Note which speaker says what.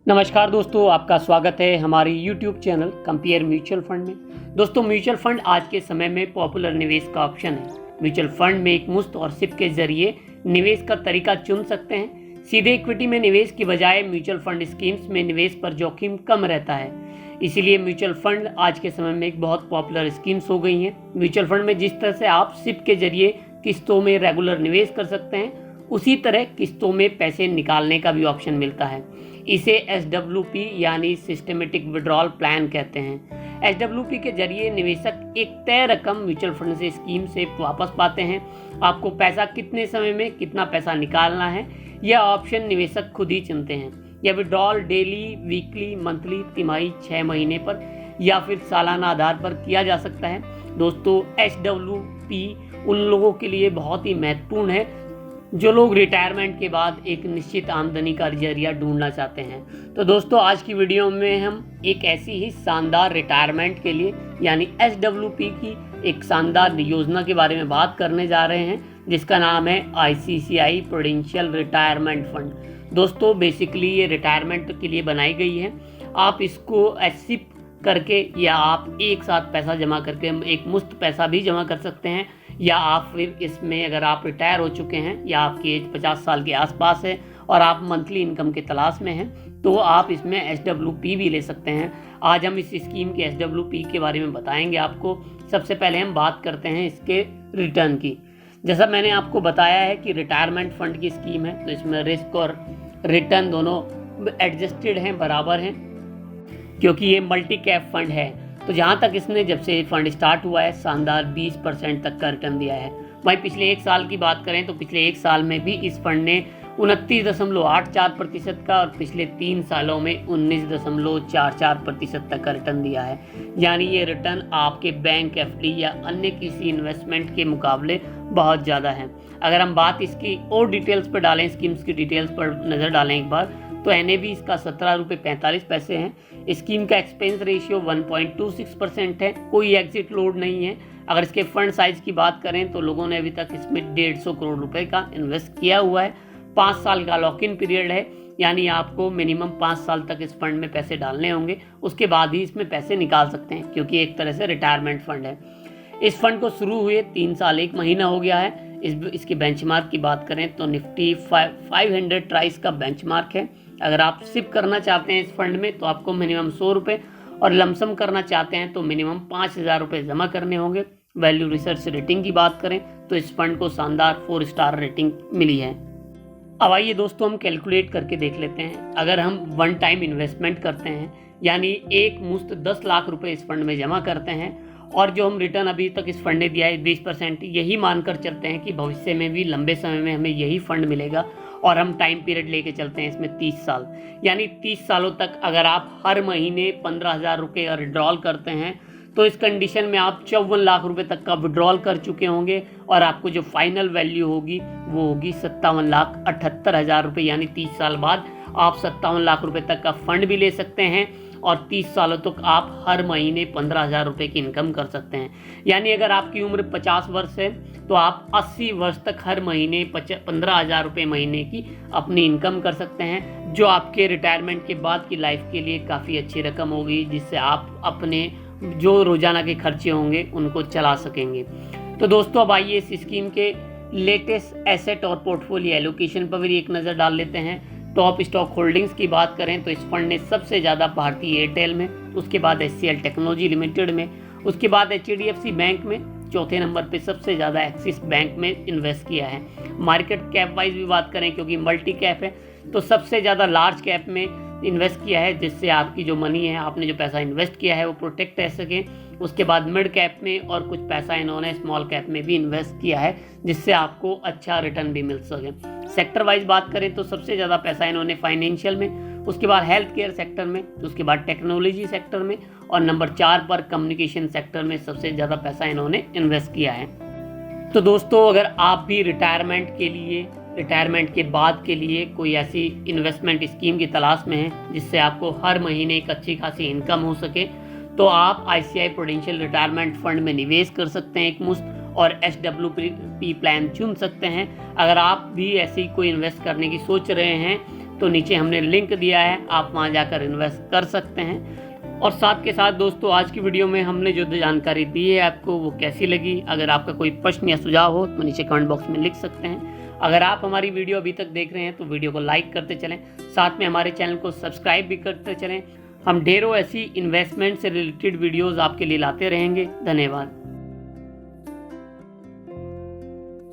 Speaker 1: नमस्कार दोस्तों, आपका स्वागत है हमारे YouTube channel compare mutual fund में। दोस्तों, म्यूचुअल फंड आज के समय में पॉपुलर निवेश का ऑप्शन है। म्यूचुअल फंड में एक मुश्त और सिप के जरिए निवेश का तरीका चुन सकते हैं। सीधे इक्विटी में निवेश की बजाय म्यूचुअल फंड स्कीम्स में निवेश पर जोखिम कम रहता है, इसीलिए म्यूचुअल फंड आज के समय में एक बहुत पॉपुलर स्कीम्स हो गई हैं। म्यूचुअल फंड में जिस तरह से आप सिप के जरिए किस्तों में रेगुलर निवेश कर सकते हैं, उसी तरह किस्तों में पैसे निकालने का भी ऑप्शन मिलता है। इसे SWP यानी सिस्टमेटिक विड्रॉल प्लान कहते हैं। SWP के जरिए निवेशक एक तय रकम म्यूचुअल फंड से स्कीम से वापस पाते हैं। आपको पैसा कितने समय में कितना पैसा निकालना है, यह ऑप्शन निवेशक खुद ही चुनते हैं। यह विड्रॉल डेली, वीकली, मंथली, तिमाही, 6 महीने पर या फिर सालाना आधार पर किया जा सकता है। दोस्तों, SWP उन लोगों के लिए बहुत ही महत्वपूर्ण है जो लोग रिटायरमेंट के बाद एक निश्चित आमदनी का जरिया ढूंढना चाहते हैं। तो दोस्तों, आज की वीडियो में हम एक ऐसी ही शानदार रिटायरमेंट के लिए यानी SWP की एक शानदार योजना के बारे में बात करने जा रहे हैं, जिसका नाम है ICICI प्रूडेंशियल रिटायरमेंट फंड। दोस्तों, बेसिकली ये रिटायरमेंट के लिए बनाई गई है। आप इसको SIP करके या आप एक साथ पैसा जमा करके एक मुश्त पैसा भी जमा कर सकते हैं, या आप फिर इसमें अगर आप रिटायर हो चुके हैं या आपकी एज 50 साल के आसपास है और आप मंथली इनकम के तलाश में हैं, तो आप इसमें SWP भी ले सकते हैं। आज हम इस स्कीम के SWP के बारे में बताएंगे आपको। सबसे पहले हम बात करते हैं इसके रिटर्न की। जैसा मैंने आपको बताया है कि रिटायरमेंट फंड की स्कीम है, तो इसमें रिस्क और रिटर्न दोनों एडजस्टेड हैं, बराबर हैं, क्योंकि ये मल्टी कैप फंड है। तो जहाँ तक इसने जब से फंड स्टार्ट हुआ है, शानदार 20% तक का रिटर्न दिया है। वहीं पिछले एक साल की बात करें तो पिछले एक साल में भी इस फंड ने 29.84% का और पिछले 3 सालों में 19.44% तक का रिटर्न दिया है। यानी ये रिटर्न आपके बैंक, FD या अन्य किसी इन्वेस्टमेंट के मुकाबले बहुत ज़्यादा है। अगर हम बात इसकी और डिटेल्स पर डालें, स्कीम्स की डिटेल्स पर नज़र डालें एक बार, तो NAV इसका 17.45 रुपये है। स्कीम का एक्सपेंस रेशियो 1.26% है। कोई एग्जिट लोड नहीं है। अगर इसके फंड साइज की बात करें तो लोगों ने अभी तक इसमें 150 करोड़ रुपए का इन्वेस्ट किया हुआ है। 5 साल का लॉक इन पीरियड है, यानी आपको मिनिमम 5 साल तक इस फंड में पैसे डालने होंगे, उसके बाद ही इसमें पैसे निकाल सकते हैं, क्योंकि एक तरह से रिटायरमेंट फंड है। इस फंड को शुरू हुए 3 साल 1 महीना हो गया है। इसके बेंचमार्क की बात करें तो निफ्टी 500 ट्राइस का बेंचमार्क है। अगर आप सिप करना चाहते हैं इस फंड में तो आपको मिनिमम 100 रुपये और लमसम करना चाहते हैं तो मिनिमम 5,000 रुपये जमा करने होंगे। वैल्यू रिसर्च रेटिंग की बात करें तो इस फंड को शानदार 4 स्टार रेटिंग मिली है। अब आइए दोस्तों, हम कैलकुलेट करके देख लेते हैं। अगर हम वन टाइम इन्वेस्टमेंट करते हैं, यानी एक मुश्त 10 लाख रुपए इस फंड में जमा करते हैं, और जो हम रिटर्न अभी तक इस फंड ने दिया है 20%, यही मानकर चलते हैं कि भविष्य में भी लंबे समय में हमें यही फंड मिलेगा, और हम टाइम पीरियड लेके चलते हैं इसमें 30 साल, यानी 30 सालों तक अगर आप हर महीने 15,000 रुपये विड्रॉल करते हैं तो इस कंडीशन में आप 54 लाख रुपए तक का विड्रॉल कर चुके होंगे, और आपको जो फाइनल वैल्यू होगी वो होगी 57,78,000 रुपये। यानी 30 साल बाद आप 57 लाख रुपए तक का फंड भी ले सकते हैं, और 30 सालों तक आप हर महीने 15,000 रुपये की इनकम कर सकते हैं। यानी अगर आपकी उम्र 50 वर्ष है तो आप 80 वर्ष तक हर महीने 15,000 रुपये महीने की अपनी इनकम कर सकते हैं, जो आपके रिटायरमेंट के बाद की लाइफ के लिए काफ़ी अच्छी रकम होगी, जिससे आप अपने जो रोजाना के खर्चे होंगे उनको चला सकेंगे। तो दोस्तों, अब आइए इस स्कीम के लेटेस्ट एसेट और पोर्टफोलियो एलोकेशन पर भी एक नज़र डाल लेते हैं। टॉप स्टॉक होल्डिंग्स की बात करें तो इस फंड ने सबसे ज़्यादा भारतीय एयरटेल में, उसके बाद HCL टेक्नोलॉजी लिमिटेड में, उसके बाद HDFC बैंक में, चौथे नंबर पे सबसे ज़्यादा एक्सिस बैंक में इन्वेस्ट किया है। मार्केट कैप वाइज भी बात करें, क्योंकि मल्टी कैप है, तो सबसे ज़्यादा लार्ज कैप में इन्वेस्ट किया है, जिससे आपकी जो मनी है, आपने जो पैसा इन्वेस्ट किया है वो प्रोटेक्ट रह सके। उसके बाद मिड कैप में और कुछ पैसा इन्होंने स्मॉल कैप में भी इन्वेस्ट किया है, जिससे आपको अच्छा रिटर्न भी मिल सके। सेक्टर वाइज बात करें तो सबसे ज़्यादा पैसा इन्होंने फाइनेंशियल में, उसके बाद हेल्थ केयर सेक्टर में, उसके बाद टेक्नोलॉजी सेक्टर में, और नंबर 4 पर कम्युनिकेशन सेक्टर में सबसे ज़्यादा पैसा इन्होंने इन्वेस्ट किया है। तो दोस्तों, अगर आप भी रिटायरमेंट के बाद के लिए कोई ऐसी इन्वेस्टमेंट स्कीम की तलाश में हैं जिससे आपको हर महीने एक अच्छी खासी इनकम हो सके, तो आप ICICI प्रूडेंशियल रिटायरमेंट फंड में निवेश कर सकते हैं एक मुश्त, और SWP प्लान चुन सकते हैं। अगर आप भी ऐसी कोई इन्वेस्ट करने की सोच रहे हैं तो नीचे हमने लिंक दिया है, आप वहाँ जाकर इन्वेस्ट कर सकते हैं। और साथ के साथ दोस्तों, आज की वीडियो में हमने जो जानकारी दी है आपको वो कैसी लगी, अगर आपका कोई प्रश्न या सुझाव हो तो नीचे कमेंट बॉक्स में लिख सकते हैं। अगर आप हमारी वीडियो अभी तक देख रहे हैं तो वीडियो को लाइक करते चलें, साथ में हमारे चैनल को सब्सक्राइब भी करते चलें। हम ढेरों ऐसी इन्वेस्टमेंट से रिलेटेड वीडियोज़ आपके लिए लाते रहेंगे। धन्यवाद।